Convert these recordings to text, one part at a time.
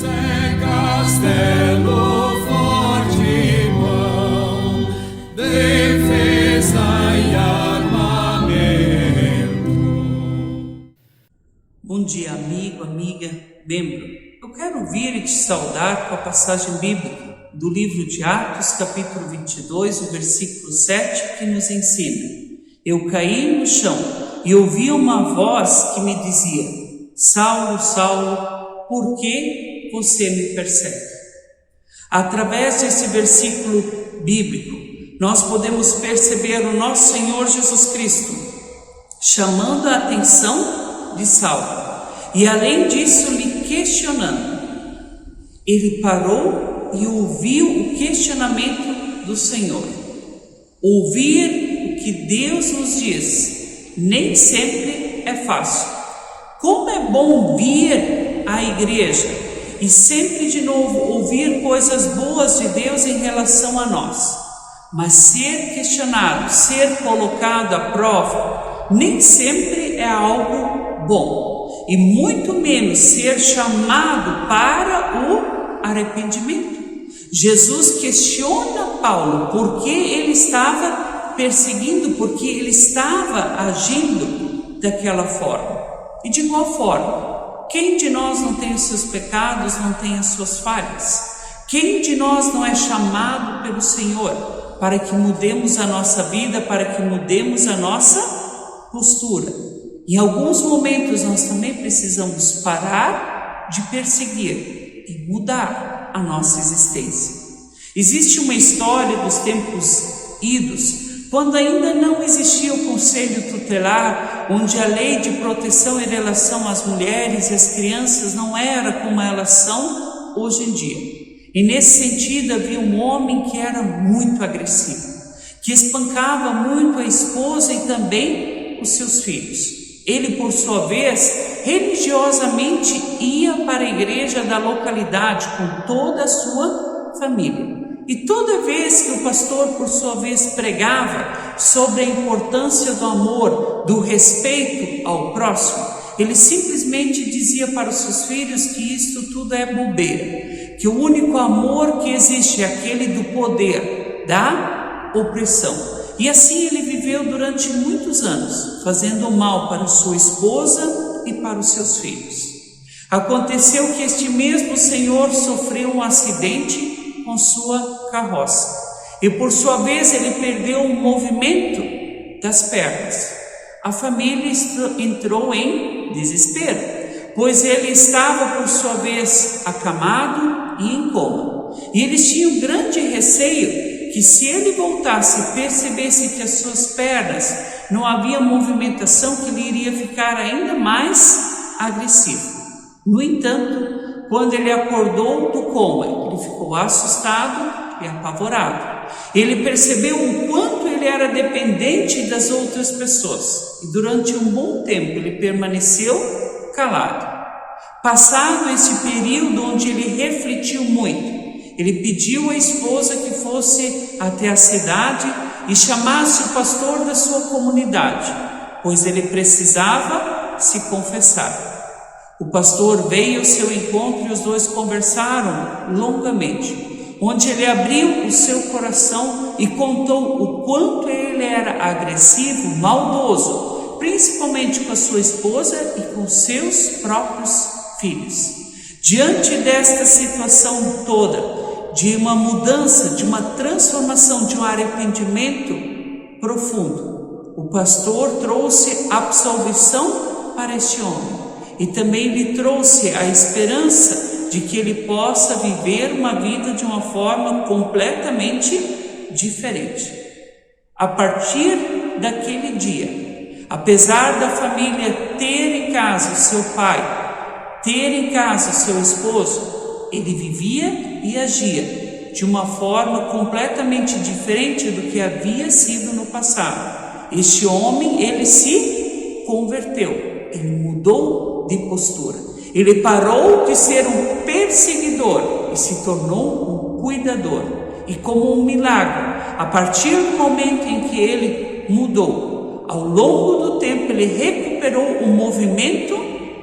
é castelo forte, mão, defesa e armamento. Bom dia, amigo, amiga, membro. Eu quero vir e te saudar com a passagem bíblica do livro de Atos, capítulo 22, o versículo 7, que nos ensina: Eu caí no chão e ouvi uma voz que me dizia: Saulo, Saulo, por que você me persegue? Através desse versículo bíblico, nós podemos perceber o nosso Senhor Jesus Cristo chamando a atenção de Saulo e, além disso, lhe questionando. Ele parou e ouviu o questionamento do Senhor. Ouvir o que Deus nos diz nem sempre é fácil. Como é bom vir à igreja e sempre de novo ouvir coisas boas de Deus em relação a nós, mas ser questionado, ser colocado à prova, nem sempre é algo bom, e muito menos ser chamado para o arrependimento. Jesus questiona Paulo por que ele estava perseguindo, porque ele estava agindo daquela forma. E de qual forma? Quem de nós não tem os seus pecados, não tem as suas falhas? Quem de nós não é chamado pelo Senhor para que mudemos a nossa vida, para que mudemos a nossa postura? Em alguns momentos nós também precisamos parar de perseguir e mudar a nossa existência. Existe uma história dos tempos idos, quando ainda não existia o conselho tutelar, onde a lei de proteção em relação às mulheres e às crianças não era como elas são hoje em dia. E nesse sentido havia um homem que era muito agressivo, que espancava muito a esposa e também os seus filhos. Ele, por sua vez, religiosamente ia para a igreja da localidade com toda a sua família. E toda vez que o pastor, por sua vez, pregava sobre a importância do amor, do respeito ao próximo, ele simplesmente dizia para os seus filhos que isso tudo é bobeira, que o único amor que existe é aquele do poder, da opressão. E assim ele viveu durante muitos anos, fazendo mal para sua esposa e para os seus filhos. Aconteceu que este mesmo senhor sofreu um acidente com sua carroça, e por sua vez ele perdeu o movimento das pernas. A família entrou em desespero, pois ele estava por sua vez acamado e em coma, e eles tinham grande receio que, se ele voltasse e percebesse que as suas pernas não havia movimentação, que ele iria ficar ainda mais agressivo. No entanto, quando ele acordou do coma, ele ficou assustado e apavorado. Ele percebeu o quanto ele era dependente das outras pessoas, e durante um bom tempo ele permaneceu calado. Passado esse período onde ele refletiu muito, ele pediu à esposa que fosse até a cidade e chamasse o pastor da sua comunidade, pois ele precisava se confessar. O pastor veio ao seu encontro e os dois conversaram longamente, onde ele abriu o seu coração e contou o quanto ele era agressivo, maldoso, principalmente com a sua esposa e com seus próprios filhos. Diante desta situação toda, de uma mudança, de uma transformação, de um arrependimento profundo, o pastor trouxe absolvição para este homem e também lhe trouxe a esperança de que ele possa viver uma vida de uma forma completamente diferente. A partir daquele dia, apesar da família ter em casa o seu pai, ter em casa o seu esposo, ele vivia e agia de uma forma completamente diferente do que havia sido no passado. Este homem, ele se converteu, ele mudou de postura, ele parou de ser um perseguidor e se tornou um cuidador. E como um milagre, a partir do momento em que ele mudou, ao longo do tempo ele recuperou o movimento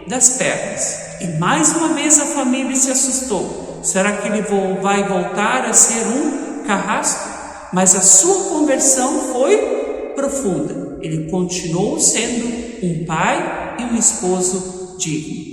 das pernas. E mais uma vez a família se se assustou. Será que ele vai voltar a ser um carrasco? Mas a sua conversão foi profunda. Ele continuou sendo um pai e um esposo digno.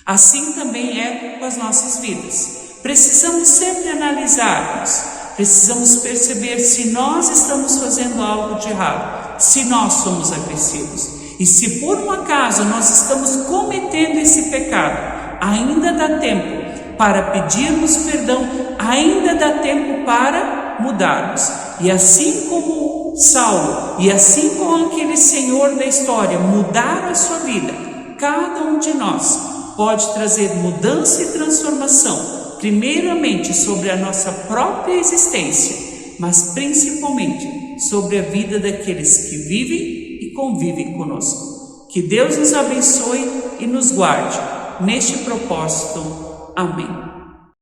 Assim também é com as nossas vidas. Precisamos sempre analisar-nos. Precisamos perceber se nós estamos fazendo algo de errado, se nós somos agressivos. E se por um acaso nós estamos cometendo esse pecado, ainda dá tempo para pedirmos perdão, ainda dá tempo para mudarmos. E assim como Saulo, e assim como aquele senhor da história mudaram a sua vida, cada um de nós pode trazer mudança e transformação, primeiramente sobre a nossa própria existência, mas principalmente sobre a vida daqueles que vivem e convivem conosco. Que Deus nos abençoe e nos guarde neste propósito. Amém.